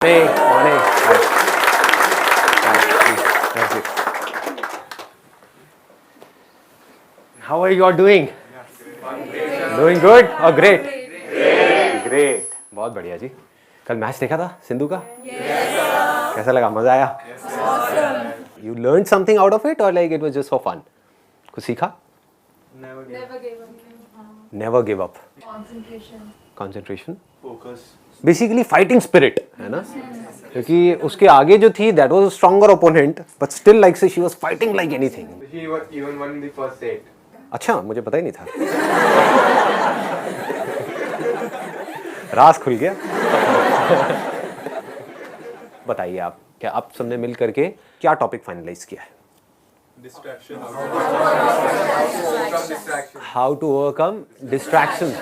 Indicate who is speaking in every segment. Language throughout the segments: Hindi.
Speaker 1: Morning, morning. Thank you. How are you all doing? Doing good? Oh, great. Great. बहुत बढ़िया जी. कल मैच देखा था सिंधु का? कैसा लगा? मजा आया? You learned something out of it or like it was just for fun? कुछ सीखा? Never give up. Concentration.
Speaker 2: Focus.
Speaker 1: Basically fighting spirit है ना, क्योंकि उसके आगे जो थी that was a stronger opponent but still like say she was fighting like anything.
Speaker 2: He even won the first set.
Speaker 1: अच्छा, मुझे पता ही नहीं था. राज खुल गया. बताइए आप, क्या आप सबने मिल करके क्या टॉपिक फाइनलाइज किया है?
Speaker 2: Distraction.
Speaker 1: How to overcome distraction.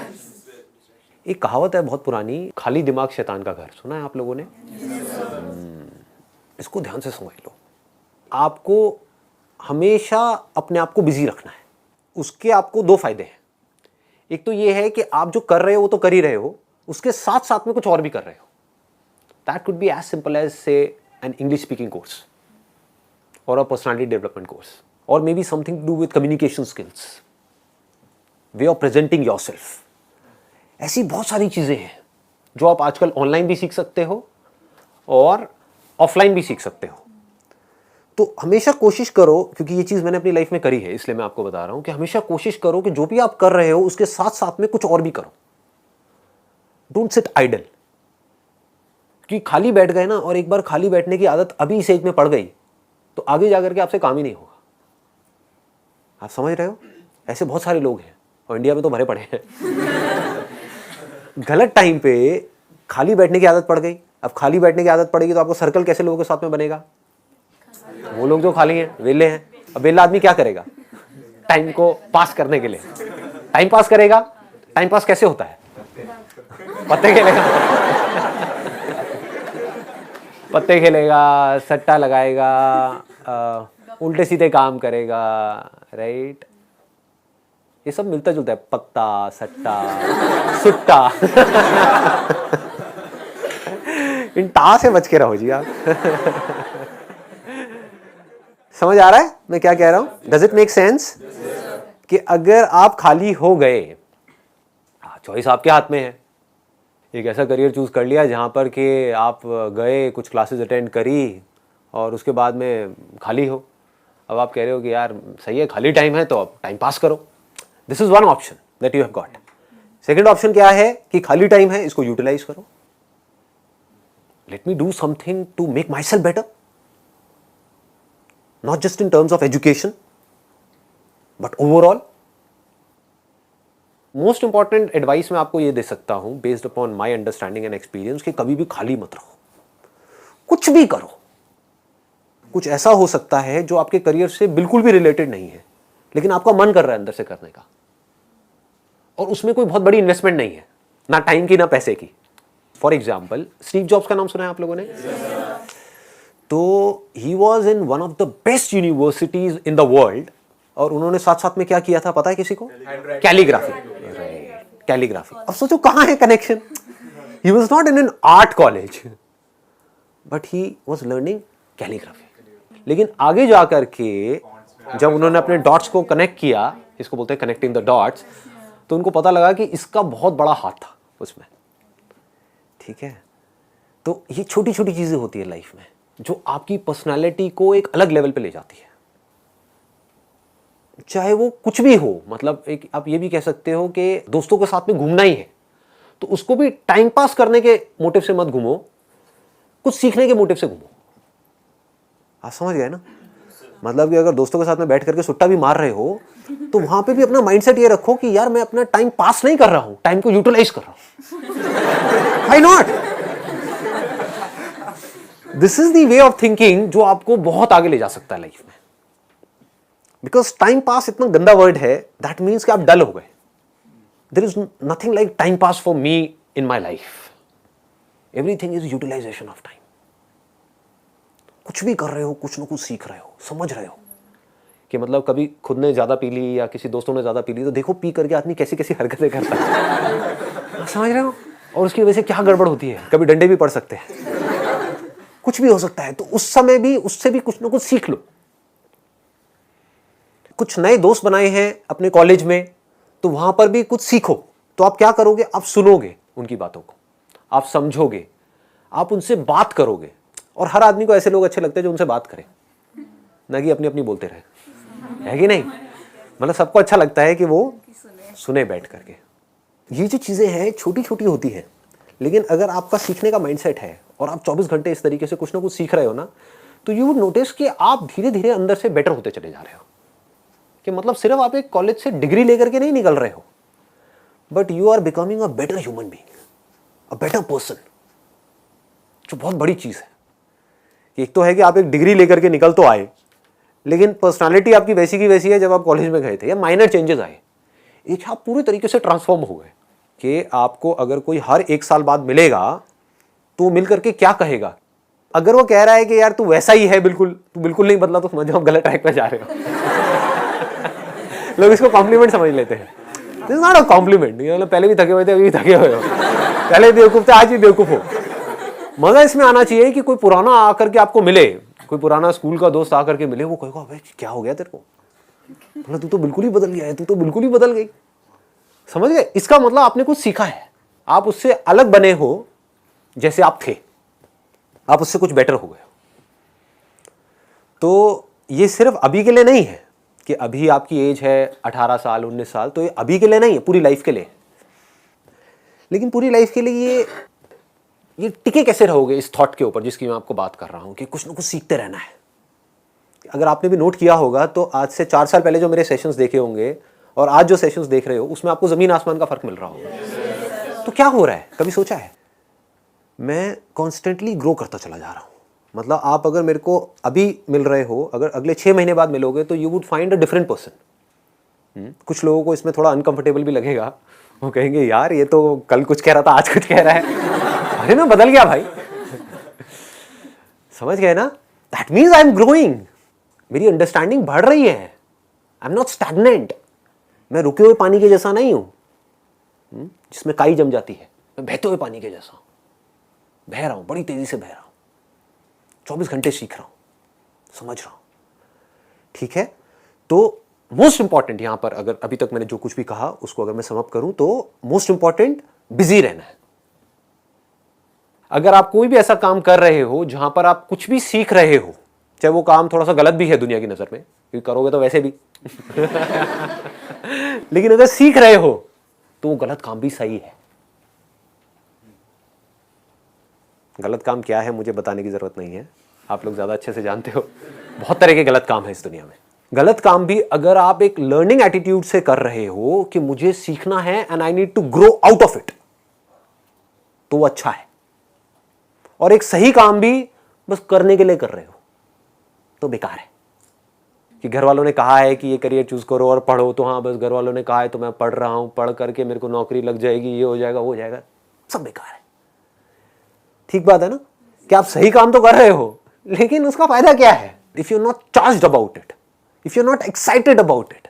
Speaker 1: एक कहावत है बहुत पुरानी, खाली दिमाग शैतान का घर. सुना है आप लोगों ने? इसको ध्यान से समझ लो. आपको हमेशा अपने आप को बिजी रखना है. उसके आपको दो फायदे हैं. एक तो ये है कि आप जो कर रहे हो वो तो कर ही रहे हो, उसके साथ साथ में कुछ और भी कर रहे हो. That could be as simple as say an English speaking course और अ पर्सनालिटी डेवलपमेंट कोर्स और may be something to do with communication skills, way of presenting yourself. ऐसी बहुत सारी चीज़ें हैं जो आप आजकल ऑनलाइन भी सीख सकते हो और ऑफलाइन भी सीख सकते हो. तो हमेशा कोशिश करो, क्योंकि ये चीज़ मैंने अपनी लाइफ में करी है इसलिए मैं आपको बता रहा हूं कि हमेशा कोशिश करो कि जो भी आप कर रहे हो उसके साथ साथ में कुछ और भी करो. Don't sit idle. कि खाली बैठ गए ना, और एक बार खाली बैठने की आदत अभी इस एज में पड़ गई तो आगे जाकर के आपसे काम ही नहीं होगा. आप समझ रहे हो? ऐसे बहुत सारे लोग हैं और इंडिया में तो भरे पड़े हैं. गलत टाइम पे खाली बैठने की आदत पड़ गई. अब खाली बैठने की आदत पड़ेगी तो आपको सर्कल कैसे लोगों के साथ में बनेगा? वो लोग जो खाली हैं, वेले हैं. अब वेला आदमी क्या करेगा टाइम को पास करने के लिए? टाइम पास करेगा. टाइम पास कैसे होता है? पत्ते खेलेगा. पत्ते खेलेगा, सट्टा लगाएगा, उल्टे सीधे काम करेगा. राइट? ये सब मिलता जुलता है. पत्ता, सट्टा, सुट्टा. इन टा से बच के रहो जी आप. समझ आ रहा है मैं क्या कह रहा हूं? Does it make sense? कि अगर आप खाली हो गए, चॉइस आपके हाथ में है. एक ऐसा करियर चूज कर लिया जहां पर कि आप गए, कुछ क्लासेस अटेंड करी और उसके बाद में खाली हो. अब आप कह रहे हो कि यार सही है, खाली टाइम है तो अब टाइम पास करो. This is one option that you have got. Second option क्या है कि खाली टाइम है, इसको यूटिलाइज करो. Let me do something to make myself better, not just in terms of education but overall. Most important advice मैं आपको ये दे सकता हूं based upon my understanding and experience कि कभी भी खाली मत रहो. कुछ भी करो. कुछ ऐसा हो सकता है जो आपके करियर से बिल्कुल भी रिलेटेड नहीं है लेकिन आपका मन कर रहा है अंदर से करने का, और उसमें कोई बहुत बड़ी इन्वेस्टमेंट नहीं है, ना टाइम की ना पैसे की. फॉर एग्जाम्पल, स्टीव जॉब्स का नाम सुना है आप लोगों ने? तो he was in one of the best universities in the world और उन्होंने साथ साथ में क्या किया था पता है किसी को? कैलीग्राफी. कैलीग्राफी. अब सोचो कहां है connection. He was not in an art college but he was learning calligraphy. लेकिन आगे जाकर के जब उन्होंने अपने डॉट्स को कनेक्ट किया, इसको बोलते हैं कनेक्टिंग द डॉट्स, तो उनको पता लगा कि इसका बहुत बड़ा हाथ था उसमें. ठीक है? तो ये छोटी छोटी चीजें होती है लाइफ में जो आपकी पर्सनालिटी को एक अलग लेवल पे ले जाती है. चाहे वो कुछ भी हो, मतलब एक आप ये भी कह सकते हो कि दोस्तों के साथ में घूमना ही है तो उसको भी टाइम पास करने के मोटिव से मत घूमो, कुछ सीखने के मोटिव से घूमो. आप समझ गए ना? मतलब कि अगर दोस्तों के साथ में बैठ करके सुट्टा भी मार रहे हो तो वहां पे भी अपना माइंडसेट ये रखो कि यार मैं अपना टाइम पास नहीं कर रहा हूं, टाइम को यूटिलाइज कर रहा हूं. Why not? This is the way of thinking जो आपको बहुत आगे ले जा सकता है लाइफ में. बिकॉज टाइम पास इतना गंदा वर्ड है, दैट मीन्स कि आप डल हो गए. There is nothing like time pass for me in my life. Everything is utilisation of time. कुछ भी कर रहे हो, कुछ ना कुछ सीख रहे हो, समझ रहे हो कि मतलब कभी खुद ने ज़्यादा पी ली या किसी दोस्तों ने ज़्यादा पी ली तो देखो पी करके आदमी कैसी कैसी हरकतें करता है. समझ रहे हो? और उसकी वजह से क्या गड़बड़ होती है, कभी डंडे भी पड़ सकते हैं. कुछ भी हो सकता है। तो उस समय भी उससे भी कुछ ना कुछ सीख लो। कुछ नए दोस्त बनाए हैं अपने कॉलेज में, तो वहां पर भी कुछ सीखो। तो आप क्या करोगे, आप सुनोगे उनकी बातों को, आप समझोगे, आप उनसे बात करोगे। और हर आदमी को ऐसे लोग अच्छे लगते हैं जो उनसे बात करें, ना कि अपनी अपनी बोलते रहे, है कि नहीं? मतलब सबको अच्छा लगता है कि वो सुने बैठ करके। ये जो चीजें हैं छोटी छोटी होती हैं, लेकिन अगर आपका सीखने का माइंडसेट है और आप 24 घंटे इस तरीके से कुछ ना कुछ सीख रहे हो ना, तो यू वुड नोटिस कि आप धीरे धीरे अंदर से बेटर होते चले जा रहे हो। कि मतलब सिर्फ आप एक कॉलेज से डिग्री लेकर के नहीं निकल रहे हो, but you are becoming a better human being, a better person, जो बहुत बड़ी चीज है। एक तो है कि आप एक डिग्री लेकर के निकल तो आए, लेकिन पर्सनालिटी आपकी वैसी की वैसी है जब आप कॉलेज में गए थे, या माइनर चेंजेस आए। एक आप पूरे तरीके से ट्रांसफॉर्म हो गए। कि आपको अगर कोई हर 1 साल बाद मिलेगा तो मिल करके क्या कहेगा? अगर वो कह रहा है कि यार तू वैसा ही है, बिल्कुल तू बिल्कुल नहीं बदला, तो समझो आप गलत ट्रैक पे जा रहे हो। लोग इसको कॉम्प्लीमेंट समझ लेते हैं। This is not a compliment. मतलब पहले भी थके हुए थे, अभी भी थके हुए हो, पहले बेवकूफ थे, आज भी बेवकूफ हो। मजा इसमें आना चाहिए कि कोई पुराना आकर के आपको मिले, कोई पुराना स्कूल का दोस्त आकर के मिले, वो कहेगा अबे क्या हो गया तेरे को, मतलब तू तो बिल्कुल ही बदल गया है, तू तो बिल्कुल ही बदल गई। समझ गए? इसका मतलब आपने कुछ सीखा है, आप उससे अलग बने हो, जैसे आप थे, आप उससे कुछ बेटर हो गए। तो ये सिर्फ अभी के लिए नहीं है कि अभी आपकी एज है 18 साल 19 साल, तो ये अभी के लिए नहीं है, पूरी लाइफ के लिए। लेकिन पूरी लाइफ के लिए ये टिके कैसे रहोगे इस थॉट के ऊपर जिसकी मैं आपको बात कर रहा हूं, कि कुछ ना कुछ सीखते रहना है। अगर आपने भी नोट किया होगा तो आज से 4 साल पहले जो मेरे सेशंस देखे होंगे और आज जो सेशंस देख रहे हो, उसमें आपको जमीन आसमान का फर्क मिल रहा होगा। तो क्या हो रहा है, कभी सोचा है? मैं कॉन्स्टेंटली ग्रो करता चला जा रहा हूं। मतलब आप अगर मेरे को अभी मिल रहे हो, अगर अगले 6 महीने बाद मिलोगे तो you would find a different person. कुछ लोगों को इसमें थोड़ा अनकंफर्टेबल भी लगेगा, वो कहेंगे यार ये तो कल कुछ कह रहा था आज कुछ कह रहा है, अरे मैं बदल गया भाई। समझ गए ना? That means I am growing, मेरी अंडरस्टैंडिंग बढ़ रही है। आई एम नॉट स्टैग्नेंट, मैं रुके हुए पानी के जैसा नहीं हूं जिसमें काई जम जाती है। मैं बहते हुए पानी के जैसा हूं, बह रहा हूं, बड़ी तेजी से बह रहा हूं, 24 घंटे सीख रहा हूं, समझ रहा हूं। ठीक है? तो मोस्ट इंपॉर्टेंट यहां पर, अगर अभी तक मैंने जो कुछ भी कहा उसको अगर मैं सम अप करूं, तो मोस्ट इंपॉर्टेंट बिजी रहना है। अगर आप कोई भी ऐसा काम कर रहे हो जहां पर आप कुछ भी सीख रहे हो, चाहे वो काम थोड़ा सा गलत भी है दुनिया की नजर में, क्योंकि करोगे तो वैसे भी लेकिन अगर सीख रहे हो तो वो गलत काम भी सही है। गलत काम क्या है मुझे बताने की जरूरत नहीं है, आप लोग ज्यादा अच्छे से जानते हो। बहुत तरह के गलत काम है इस दुनिया में। गलत काम भी अगर आप एक लर्निंग एटीट्यूड से कर रहे हो कि मुझे सीखना है and I need to grow out of it, तो वो अच्छा है। और एक सही काम भी बस करने के लिए कर रहे हो तो बेकार है। कि घर वालों ने कहा है कि ये करियर चूज करो और पढ़ो, तो हाँ बस घर वालों ने कहा है तो मैं पढ़ रहा हूं, पढ़ करके मेरे को नौकरी लग जाएगी, ये हो जाएगा वो हो जाएगा, सब बेकार है। ठीक बात है ना? कि आप सही काम तो कर रहे हो, लेकिन उसका फायदा क्या है if you not charged about it, if you not excited about it,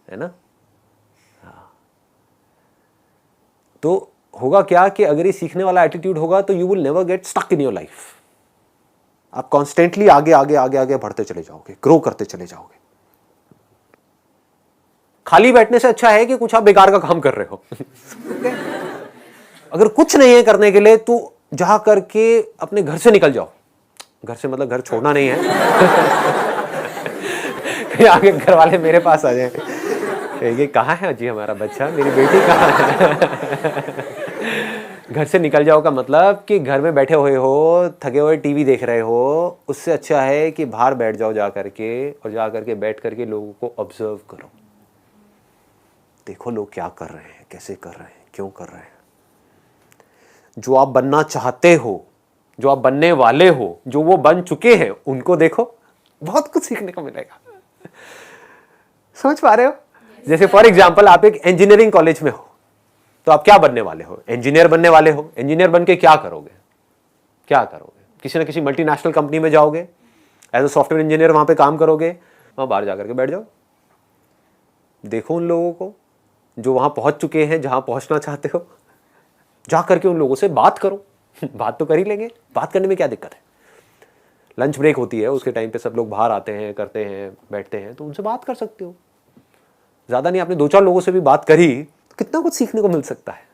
Speaker 1: है ना? तो होगा क्या कि अगर ये सीखने वाला एटीट्यूड होगा तो you will never get stuck in your life. आप कॉन्स्टेंटली आगे आगे आगे आगे बढ़ते चले जाओगे, ग्रो करते चले जाओगे। खाली बैठने से अच्छा है कि कुछ आप बेकार का काम कर रहे हो। अगर कुछ नहीं है करने के लिए तो जा करके अपने घर से निकल जाओ। घर से मतलब घर छोड़ना नहीं है। आगे घर वाले मेरे पास आ जाए, ये कहाँ है जी हमारा बच्चा, मेरी बेटी कहाँ है। घर से निकल जाओ का मतलब कि घर में बैठे हुए हो, थके हुए टीवी देख रहे हो, उससे अच्छा है कि बाहर बैठ जाओ जा करके, और जा करके बैठ करके लोगों को ऑब्जर्व करो। देखो लोग क्या कर रहे हैं, कैसे कर रहे हैं, क्यों कर रहे हैं। जो आप बनना चाहते हो, जो आप बनने वाले हो, जो वो बन चुके हैं, उनको देखो, बहुत कुछ सीखने को मिलेगा। समझ पा रहे हो? जैसे फॉर एग्जाम्पल आप एक इंजीनियरिंग कॉलेज में हो, तो आप क्या बनने वाले हो? इंजीनियर बनने वाले हो। इंजीनियर बन के क्या करोगे? क्या करोगे? किसी ना किसी मल्टीनेशनल कंपनी में जाओगे, एज अ सॉफ्टवेयर इंजीनियर वहां पे काम करोगे, वहां बाहर जाकर के बैठ जाओ। देखो उन लोगों को जो वहां पहुंच चुके हैं, जहां पहुंचना चाहते हो, जा करके उन लोगों से बात करो। बात तो कर ही लेंगे, बात करने में क्या दिक्कत है। लंच ब्रेक होती है, उसके टाइम पे सब लोग बाहर आते हैं, करते हैं, बैठते हैं, तो उनसे बात कर सकते हो। ज़्यादा नहीं, आपने 2-4 लोगों से भी बात करी तो कितना कुछ सीखने को मिल सकता है।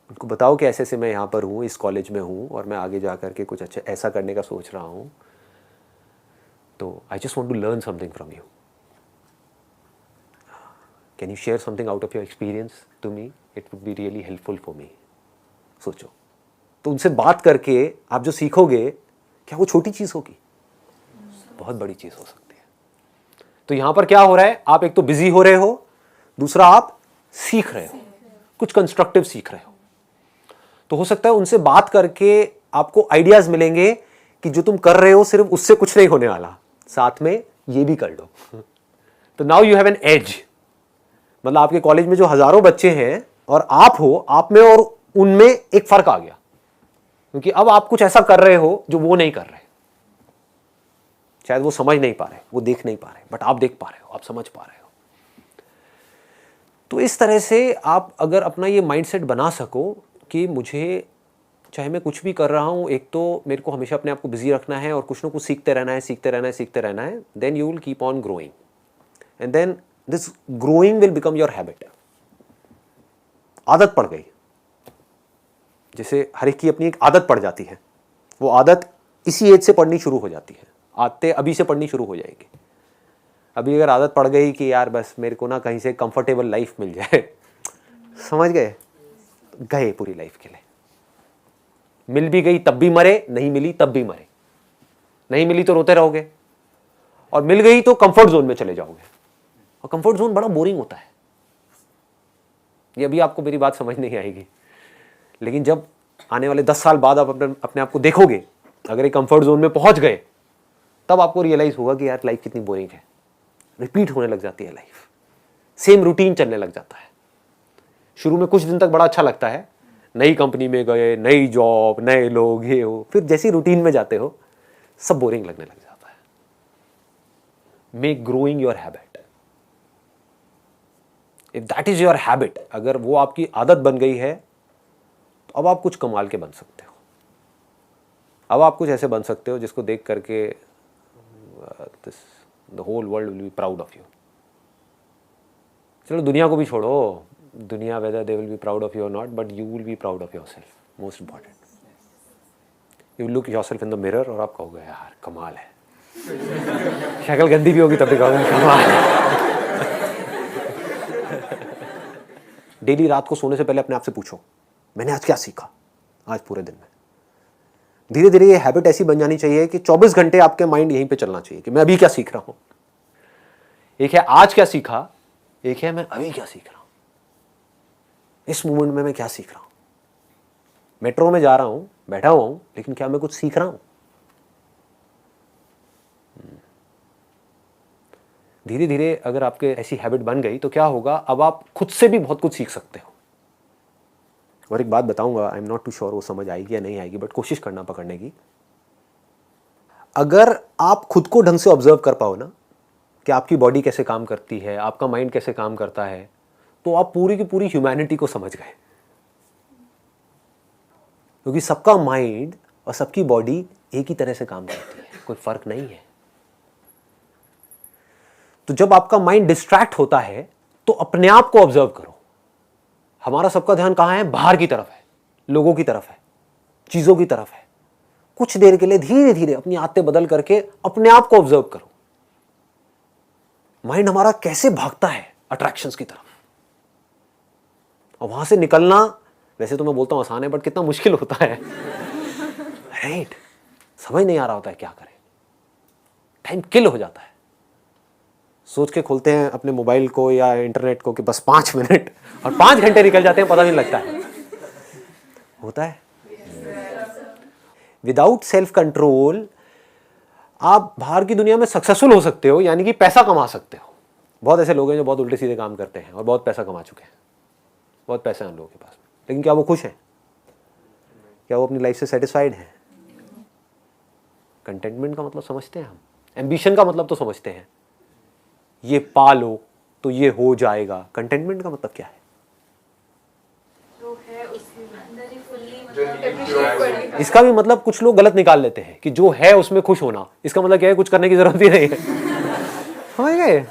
Speaker 1: उनको बताओ कि ऐसे ऐसे मैं यहाँ पर हूँ, इस कॉलेज में हूँ और मैं आगे जा कर के कुछ अच्छा ऐसा करने का सोच रहा हूँ, तो I just want to learn something from you, can you share something out of your experience to me, it would be really helpful for me. सोचो, तो उनसे बात करके आप जो सीखोगे, क्या वो छोटी चीज़ होगी? बहुत बड़ी चीज़ हो सकती है। तो यहां पर क्या हो रहा है, आप एक तो बिजी हो रहे हो, दूसरा आप सीख रहे हो, कुछ कंस्ट्रक्टिव सीख रहे हो। तो हो सकता है उनसे बात करके आपको आइडियाज मिलेंगे कि जो तुम कर रहे हो सिर्फ उससे कुछ नहीं होने वाला, साथ में ये भी कर लो। तो now you have an edge. मतलब आपके कॉलेज में जो हजारों बच्चे हैं और आप हो, आप में और उनमें एक फर्क आ गया, क्योंकि अब आप कुछ ऐसा कर रहे हो जो वो नहीं कर रहे। शायद वो समझ नहीं पा रहे, वो देख नहीं पा रहे, बट आप देख पा रहे हो, आप समझ पा रहे हो। तो इस तरह से आप अगर अपना ये माइंडसेट बना सको कि मुझे चाहे मैं कुछ भी कर रहा हूं, एक तो मेरे को हमेशा अपने आप को बिजी रखना है और कुछ ना कुछ सीखते रहना है, सीखते रहना है, सीखते रहना है, then you will keep on growing and then this growing will become your habit. आदत पड़ गई, जैसे हर एक की अपनी एक आदत पड़ जाती है, वो आदत इसी एज से पढ़नी शुरू हो जाती है, आदतें अभी से पढ़नी शुरू हो जाएगी। अभी अगर आदत पड़ गई कि यार बस मेरे को ना कहीं से कंफर्टेबल लाइफ मिल जाए, समझ गए, गए पूरी लाइफ के लिए। मिल भी गई तब भी मरे, नहीं मिली तब भी मरे, नहीं मिली तो रोते रहोगे, और मिल गई तो कंफर्ट जोन में चले जाओगे, और कंफर्ट जोन बड़ा बोरिंग होता है। ये अभी आपको मेरी बात समझ नहीं आएगी, लेकिन जब आने वाले 10 साल बाद आप अपने आप को देखोगे, अगर एक कंफर्ट जोन में पहुंच गए, तब आपको रियलाइज होगा कि यार लाइफ कितनी बोरिंग है। रिपीट होने लग जाती है लाइफ, सेम रूटीन चलने लग जाता है। शुरू में कुछ दिन तक बड़ा अच्छा लगता है, नई कंपनी में गए, नई जॉब, नए लोग, ये हो, फिर जैसी रूटीन में जाते हो सब बोरिंग लगने लग जाता है। Make growing your habit. If that is your habit, अगर वो आपकी आदत बन गई है, तो अब आप कुछ कमाल के बन सकते हो। अब आप कुछ ऐसे बन सकते हो जिसको देख करके the whole world will be proud of you. चलो दुनिया को भी छोड़ो, दुनिया whether they will be proud of you और not, but you will be proud of yourself, most important. You look yourself in the mirror और आप कहोगे यार कमाल है। शक्ल गंदी भी होगी तब भी कहोगे कमाल है। डेली रात को सोने से पहले अपने आप से पूछो, मैंने आज क्या सीखा आज पूरे दिन में। धीरे धीरे ये हैबिट ऐसी बन जानी चाहिए कि 24 घंटे आपके माइंड यहीं पे चलना चाहिए कि मैं अभी क्या सीख रहा हूं। एक है आज क्या सीखा, एक है मैं अभी क्या सीख रहा हूं, इस मोमेंट में मैं क्या सीख रहा हूं। मेट्रो में जा रहा हूं, बैठा हुआ हूं, लेकिन क्या मैं कुछ सीख रहा हूं। धीरे धीरे अगर आपके ऐसी हैबिट बन गई तो क्या होगा, अब आप खुद से भी बहुत कुछ सीख सकते हो। और एक बात बताऊंगा, I am not too sure वो समझ आएगी या नहीं आएगी, बट कोशिश करना पकड़ने की। अगर आप खुद को ढंग से ऑब्जर्व कर पाओ ना कि आपकी बॉडी कैसे काम करती है, आपका माइंड कैसे काम करता है, तो आप पूरी की पूरी ह्यूमैनिटी को समझ गए। क्योंकि सबका माइंड और सबकी बॉडी एक ही तरह से काम करती है, कोई फर्क नहीं है। तो जब आपका माइंड डिस्ट्रैक्ट होता है तो अपने आप को ऑब्जर्व करो। हमारा सबका ध्यान कहां है, बाहर की तरफ है, लोगों की तरफ है, चीजों की तरफ है। कुछ देर के लिए धीरे धीरे अपनी आदतें बदल करके अपने आप को ऑब्जर्व करो। माइंड हमारा कैसे भागता है अट्रैक्शंस की तरफ, और वहां से निकलना वैसे तो मैं बोलता हूं आसान है, बट कितना मुश्किल होता है। राइट, समझ नहीं आ रहा होता है क्या करें, टाइम किल हो जाता है। सोच के खोलते हैं अपने मोबाइल को या इंटरनेट को कि बस 5 मिनट, और 5 घंटे निकल जाते हैं, पता नहीं लगता है। होता है। विदाउट सेल्फ कंट्रोल आप बाहर की दुनिया में सक्सेसफुल हो सकते हो, यानी कि पैसा कमा सकते हो। बहुत ऐसे लोग हैं जो बहुत उल्टे सीधे काम करते हैं और बहुत पैसा कमा चुके हैं, बहुत पैसा है उन लोगों के पास, लेकिन क्या वो खुश हैं? क्या वो अपनी लाइफ से सेटिस्फाइड हैं? कंटेंटमेंट का मतलब समझते हैं हम, एम्बिशन का मतलब तो समझते हैं, ये पालो तो ये हो जाएगा। कंटेंटमेंट का मतलब क्या है?
Speaker 3: जो है उसके अंदर ही फुल्ली
Speaker 1: इसका भी मतलब कुछ लोग गलत निकाल लेते हैं कि जो है उसमें खुश होना, इसका मतलब क्या है, कुछ करने की जरूरत ही नहीं है। समझ गए?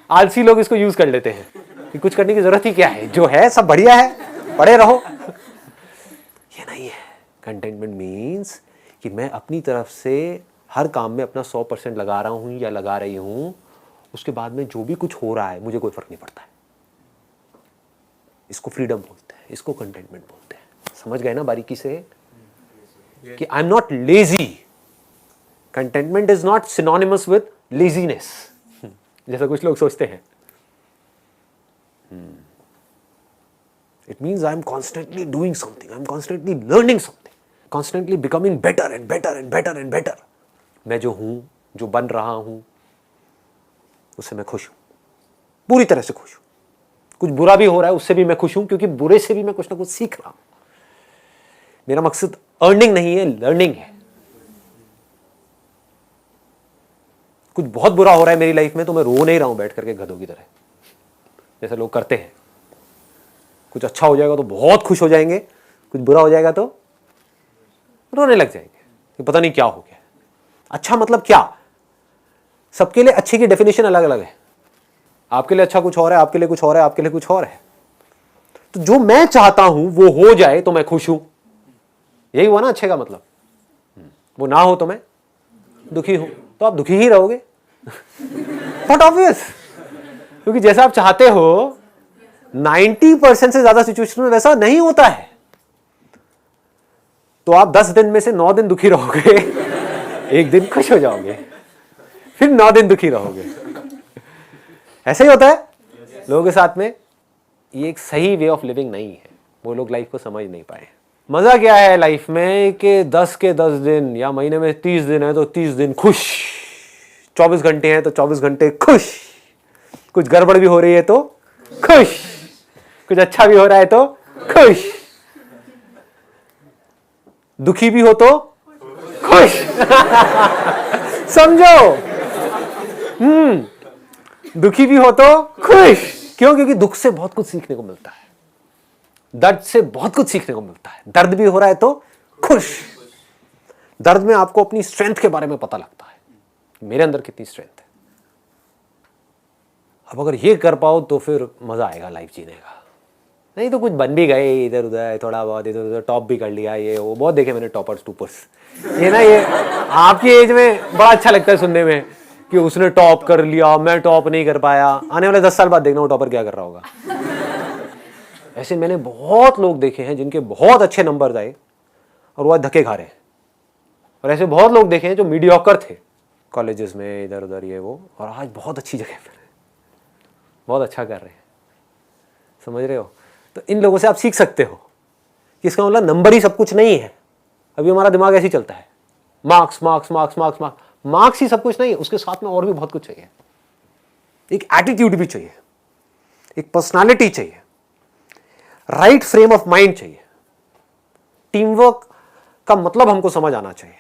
Speaker 1: आलसी लोग इसको यूज कर लेते हैं कि कुछ करने की जरूरत ही क्या है, जो है सब बढ़िया है, पड़े रहो। ये नहीं है। कंटेंटमेंट मीन्स कि मैं अपनी तरफ से हर काम में अपना 100% लगा रहा हूं या लगा रही हूं, उसके बाद में जो भी कुछ हो रहा है मुझे कोई फर्क नहीं पड़ता है। इसको फ्रीडम बोलते हैं, इसको कंटेंटमेंट बोलते हैं। समझ गए ना बारीकी से कि I am not lazy. Contentment is not synonymous with laziness, जैसा कुछ लोग सोचते हैं। It means I am constantly doing something, I am constantly learning something, constantly becoming better and better and better and better. मैं जो हूं, जो बन रहा हूं, उससे मैं खुश हूं, पूरी तरह से खुश हूं। कुछ बुरा भी हो रहा है उससे भी मैं खुश हूं, क्योंकि बुरे से भी मैं कुछ ना कुछ सीख रहा हूं। मेरा मकसद अर्निंग नहीं है, लर्निंग है। कुछ बहुत बुरा हो रहा है मेरी लाइफ में तो मैं रो नहीं रहा हूं बैठ करके गधों की तरह, जैसे लोग करते हैं। कुछ अच्छा हो जाएगा तो बहुत खुश हो जाएंगे, कुछ बुरा हो जाएगा तो रोने लग जाएंगे कि पता नहीं क्या हो गया। अच्छा मतलब क्या? सबके लिए अच्छे की डेफिनेशन अलग अलग है। आपके लिए अच्छा कुछ और है, आपके लिए कुछ और है, आपके लिए कुछ और है। तो जो मैं चाहता हूं वो हो जाए तो मैं खुश हूं। यही हुआ ना अच्छे का मतलब। वो ना हो तो मैं दुखी हूं, तो आप दुखी ही रहोगे। नॉट ऑब्वियस, क्योंकि जैसा आप चाहते हो 90% से ज्यादा सिचुएशन में वैसा नहीं होता है। तो आप 10 दिन में से 9 दिन दुखी रहोगे, एक दिन खुश हो जाओगे, फिर 9 दिन दुखी रहोगे। ऐसा ही होता है लोगों के साथ में। ये एक सही वे ऑफ लिविंग नहीं है, वो लोग लाइफ को समझ नहीं पाए। मजा क्या है लाइफ में कि 10 के 10 दिन या महीने में 30 दिन है तो 30 दिन खुश, 24 घंटे हैं तो 24 घंटे खुश, कुछ गड़बड़ भी हो रही है तो खुश, कुछ अच्छा भी हो रहा है तो खुश, दुखी भी हो तो खुश। समझो, दुखी भी हो तो खुश। क्यों? क्योंकि दुख से बहुत कुछ सीखने को मिलता है, दर्द से बहुत कुछ सीखने को मिलता है। दर्द भी हो रहा है तो खुश। दर्द में आपको अपनी स्ट्रेंथ के बारे में पता लगता है, मेरे अंदर कितनी स्ट्रेंथ है। अब अगर ये कर पाओ तो फिर मजा आएगा लाइफ जीने का। नहीं तो कुछ बन भी गए इधर उधर, थोड़ा बहुत इधर उधर टॉप भी कर लिया, ये वो बहुत देखे मैंने टॉपर्स टूपर्स। ये ना, ये आपकी एज में बड़ा अच्छा लगता है सुनने में कि उसने टॉप कर लिया, मैं टॉप नहीं कर पाया। आने वाले 10 साल बाद देखना वो टॉपर क्या कर रहा होगा। ऐसे मैंने बहुत लोग देखे हैं जिनके बहुत अच्छे नंबर्स आए और वो आज धक्के खा रहे हैं, और ऐसे बहुत लोग देखे हैं जो मीडियोकर थे कॉलेजेस में इधर उधर ये वो, और आज बहुत अच्छी जगह पर बहुत अच्छा कर रहे हैं। समझ रहे हो? तो इन लोगों से आप सीख सकते हो कि इसका मतलब नंबर ही सब कुछ नहीं है। अभी हमारा दिमाग ऐसे ही चलता है, marks marks marks marks marks. Marks ही सब कुछ नहीं है, उसके साथ में और भी बहुत कुछ चाहिए। एक एटीट्यूड भी चाहिए, एक पर्सनालिटी चाहिए, राइट फ्रेम ऑफ माइंड चाहिए। टीम वर्क का मतलब हमको समझ आना चाहिए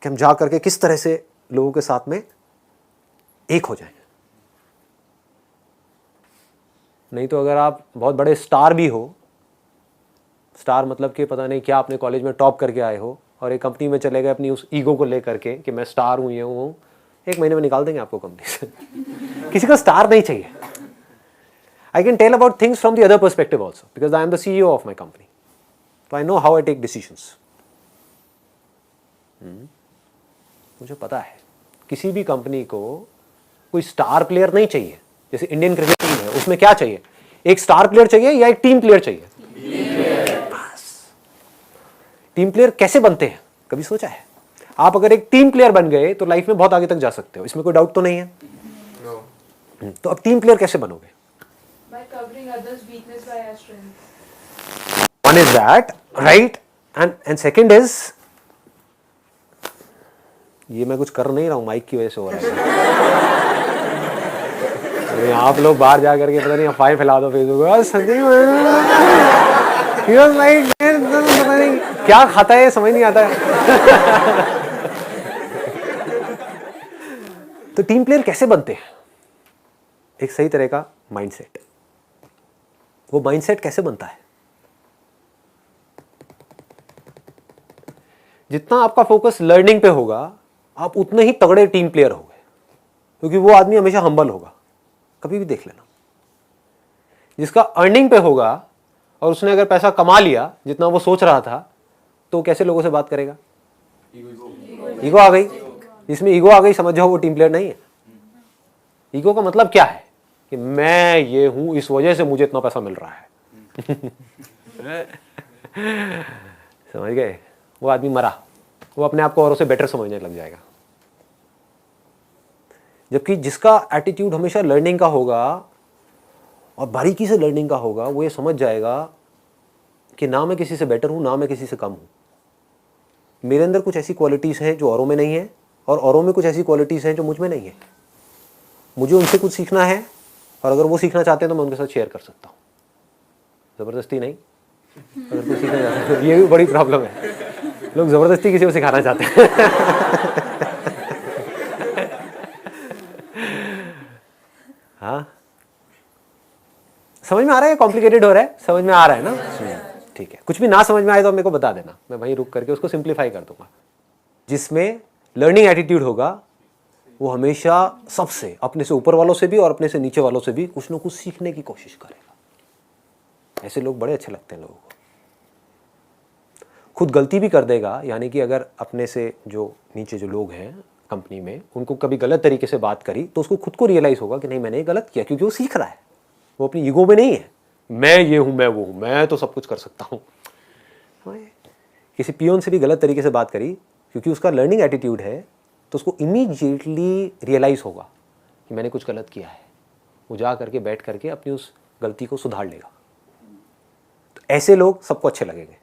Speaker 1: कि हम जा करके किस तरह से लोगों के साथ में एक हो जाएं। नहीं तो अगर आप बहुत बड़े स्टार भी हो, स्टार मतलब कि पता नहीं क्या अपने कॉलेज में टॉप करके आए हो और एक कंपनी में चले गए अपनी उस ईगो को लेकर के कि मैं स्टार हूं, ये हूं, 1 महीने में निकाल देंगे आपको कंपनी से। किसी को स्टार नहीं चाहिए। I can tell about things from the other perspective also because I am the CEO of my company. So I know how I take decisions. मुझे पता है किसी भी कंपनी को कोई स्टार प्लेयर नहीं चाहिए। जैसे इंडियन क्रिकेट टीम है, उसमें क्या चाहिए? एक स्टार प्लेयर चाहिए या एक टीम प्लेयर चाहिए? बस। टीम प्लेयर कैसे बनते हैं कभी सोचा है? आप अगर एक टीम प्लेयर बन गए तो लाइफ में बहुत आगे तक जा सकते हो, इसमें कोई डाउट तो नहीं है। तो अब टीम प्लेयर कैसे बनोगे?
Speaker 3: By covering others' weakness by our strength.
Speaker 1: One is that, right? And second is, ये मैं कुछ कर नहीं रहा हूँ, माइक की वजह से हो रहा है। आप लोग बाहर जा करके पता नहीं अफवाहें फैला दो फेसबुक पर, संजय पता नहीं क्या खाता है, समझ नहीं आता है। तो टीम प्लेयर कैसे बनते हैं? एक सही तरह का माइंडसेट। वो माइंडसेट कैसे बनता है? जितना आपका फोकस लर्निंग पे होगा आप उतने ही तगड़े टीम प्लेयर होगे, क्योंकि वो आदमी हमेशा हम्बल होगा। कभी भी देख लेना, जिसका अर्निंग पे होगा और उसने अगर पैसा कमा लिया जितना वो सोच रहा था, तो कैसे लोगों से बात करेगा? ईगो आ गई। जिसमें ईगो आ गई समझ जाओ वो टीम प्लेयर नहीं है। ईगो का मतलब क्या है कि मैं ये हूं, इस वजह से मुझे इतना पैसा मिल रहा है। समझ गए? वो आदमी मरा, वो अपने आप को औरों से बेटर समझने लग जाएगा। जबकि जिसका एटीट्यूड हमेशा लर्निंग का होगा और बारीकी से लर्निंग का होगा, वो ये समझ जाएगा कि ना मैं किसी से बेटर हूं ना मैं किसी से कम हूं। मेरे अंदर कुछ ऐसी क्वालिटीज़ हैं जो औरों में नहीं है, और औरों में कुछ ऐसी क्वालिटीज़ हैं जो मुझ में नहीं है। मुझे उनसे कुछ सीखना है, और अगर वो सीखना चाहते हैं तो मैं उनके साथ शेयर कर सकता हूँ, ज़बरदस्ती नहीं। अगर कोई सीखना चाहता है, ये भी बड़ी प्रॉब्लम है, लोग ज़बरदस्ती किसी को सिखाना चाहते हैं। हाँ, समझ में आ रहा है? कॉम्प्लिकेटेड हो रहा है? समझ में आ रहा है ना? ठीक है। कुछ भी ना समझ में आए तो मेरे को बता देना, मैं वहीं रुक करके उसको सिंप्लीफाई कर दूंगा। जिसमें लर्निंग एटीट्यूड होगा वो हमेशा सबसे, अपने से ऊपर वालों से भी और अपने से नीचे वालों से भी कुछ ना कुछ सीखने की कोशिश करेगा। ऐसे लोग बड़े अच्छे लगते हैं लोगों को। खुद गलती भी कर देगा, यानी कि अगर अपने से जो नीचे जो लोग हैं कंपनी में, उनको कभी गलत तरीके से बात करी तो उसको खुद को रियलाइज होगा कि नहीं मैंने ये गलत किया, क्योंकि वो सीख रहा है। वो अपनी ईगो में नहीं है, मैं ये हूं मैं वो हूं, मैं तो सब कुछ कर सकता हूं। किसी पियोन से भी गलत तरीके से बात करी, क्योंकि उसका लर्निंग एटीट्यूड है, तो उसको इमीडिएटली रियलाइज होगा कि मैंने कुछ गलत किया है। वो जा करके बैठ करके अपनी उस गलती को सुधार लेगा। तो ऐसे लोग सबको अच्छे लगेंगे,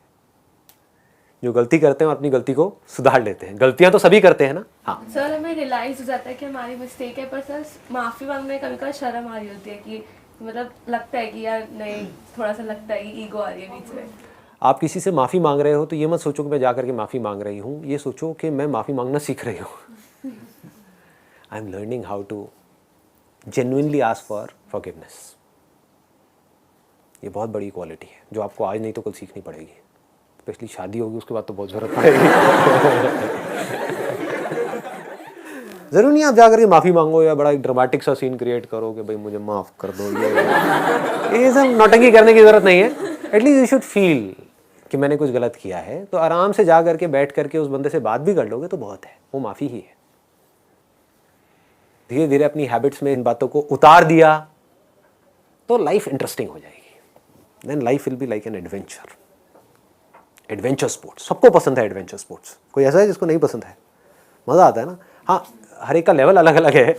Speaker 1: जो गलती करते हैं और अपनी गलती को सुधार लेते हैं। गलतियां तो सभी करते हैं ना। हाँ
Speaker 4: सर, हमें रियलाइज हो जाता है कि हमारी मिस्टेक है, पर सर माफ़ी मांगने में कभी कभी शर्म आ रही होती है कि मतलब लगता है कि यार नहीं, थोड़ा सा लगता है कि ईगो आ रही है बीच में।
Speaker 1: आप किसी से माफ़ी मांग रहे हो तो ये मत सोचो कि मैं जा करके माफ़ी मांग रही हूँ, ये सोचो कि मैं माफ़ी मांगना सीख रही हूँ। I am learning how to genuinely ask for forgiveness. ये बहुत बड़ी क्वालिटी है जो आपको आज नहीं तो कल सीखनी पड़ेगी। स्पेशली शादी होगी उसके बाद तो बहुत ज़रूरत पड़ेगी। ज़रूर नहीं आप जा करके माफ़ी मांगो या बड़ा एक ड्रामेटिक सा सीन क्रिएट करो कि भाई मुझे माफ़ कर दो। ये सब नौटंकी करने की ज़रूरत नहीं है। एटलीस्ट यू शुड फील कि मैंने कुछ गलत किया है, तो आराम से जा करके बैठ करके उस बंदे से बात भी कर लोगे तो बहुत है, वो माफ़ी ही है। धीरे धीरे अपनी हैबिट्स में इन बातों को उतार दिया तो लाइफ इंटरेस्टिंग हो जाएगी। Then life will be like an adventure. Adventure sports सबको पसंद है। एडवेंचर स्पोर्ट्स कोई ऐसा है जिसको नहीं पसंद है? मज़ा आता है ना। हाँ, हर एक का लेवल अलग अलग है।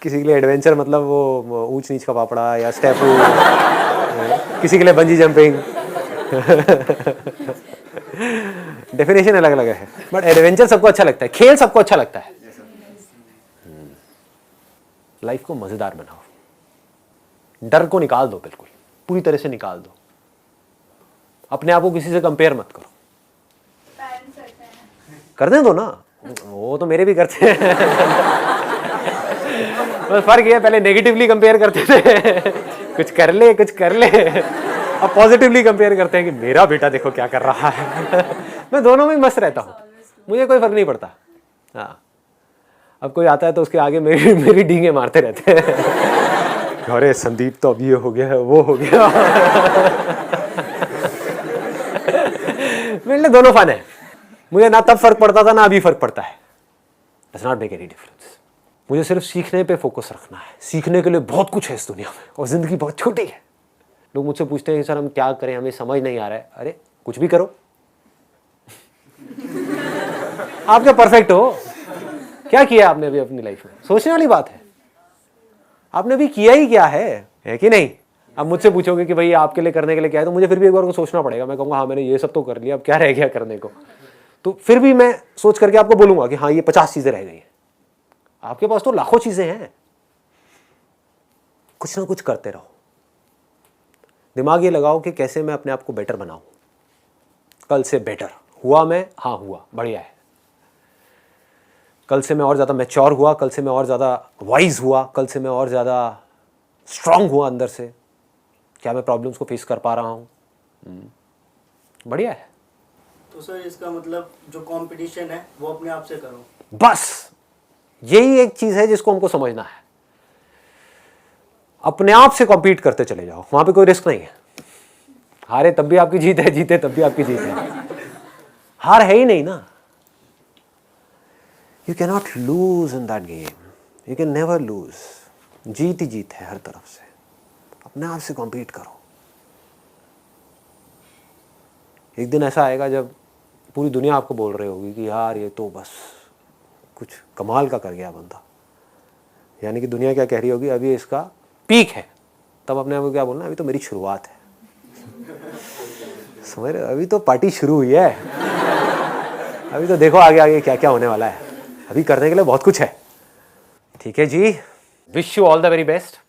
Speaker 1: किसी के लिए एडवेंचर मतलब वो ऊंच नीच का पापड़ा या स्टेपू, किसी के लिए बंजी जंपिंग। डेफिनेशन अलग अलग है, बट एडवेंचर सबको अच्छा लगता है, खेल सबको अच्छा लगता है। लाइफ को मजेदार बनाओ, डर को निकाल दो, बिल्कुल पूरी तरह से निकाल दो। अपने आप को किसी से कंपेयर मत करो।
Speaker 3: पेरेंट्स करते हैं।
Speaker 1: करने दो ना, वो तो मेरे भी करते हैं। बस फर्क ये है, पहले नेगेटिवली कंपेयर करते थे, कुछ कर ले कुछ कर ले। अब पॉजिटिवली कंपेयर करते हैं कि मेरा बेटा देखो क्या कर रहा है। मैं दोनों में मस्त रहता हूँ, मुझे कोई फर्क नहीं पड़ता। हाँ, अब कोई आता है तो उसके आगे मेरी डींगे मारते रहते हैं। अरे संदीप तो अब ये हो गया है वो हो गया। मेरे लिए दोनों फन है। मुझे ना तब फर्क पड़ता था ना अभी फर्क पड़ता है। Does not make any difference. मुझे सिर्फ सीखने पे फोकस रखना है। सीखने के लिए बहुत कुछ है इस दुनिया में और जिंदगी बहुत छोटी है। लोग मुझसे पूछते हैं कि सर हम क्या करें, हमें समझ नहीं आ रहा है। अरे कुछ भी करो। आप क्या परफेक्ट हो? क्या किया आपने अभी अपनी लाइफ में? सोचने वाली बात है। आपने अभी किया ही क्या है कि नहीं? अब मुझसे पूछोगे कि भाई आपके लिए करने के लिए क्या है, तो मुझे फिर भी एक बार को सोचना पड़ेगा। मैं कहूँगा हाँ मैंने ये सब तो कर लिया, अब क्या रह गया करने को। तो फिर भी मैं सोच करके आपको बोलूंगा कि हाँ ये 50 चीजें रह गई हैं। आपके पास तो लाखों चीजें हैं। कुछ ना कुछ करते रहो। दिमाग ये लगाओ कि कैसे मैं अपने आप को बेटर बनाऊं, कल से बेटर हुआ मैं, हाँ हुआ, बढ़िया है। कल से मैं और ज़्यादा मैच्योर हुआ, कल से मैं और ज़्यादा वाइज हुआ, कल से मैं और ज़्यादा स्ट्रांग हुआ अंदर से। क्या मैं प्रॉब्लम्स को फेस कर पा रहा हूँ? बढ़िया है।
Speaker 5: तो सर इसका मतलब जो कंपटीशन है वो अपने आप से करो।
Speaker 1: बस यही एक चीज है जिसको हमको समझना है। अपने आप से कॉम्पीट करते चले जाओ, वहां पे कोई रिस्क नहीं है। हारे तब भी आपकी जीत है, जीते तब भी आपकी जीत है, हार है ही नहीं ना। You can not lose in that game, you can never lose. जीत ही जीत है हर तरफ से। अपने आप से कॉम्पीट करो। एक दिन ऐसा आएगा जब पूरी दुनिया आपको बोल रही होगी कि यार ये तो बस कुछ कमाल का कर गया बंदा, यानी कि दुनिया क्या कह रही होगी, अभी इसका पीक है। तब अपने आप को क्या बोलना, अभी तो मेरी शुरुआत है। समझ रहे हो, अभी तो पार्टी शुरू हुई है, अभी तो देखो आगे आगे क्या क्या होने वाला है, अभी करने के लिए बहुत कुछ है। ठीक है जी, wish you all the very best.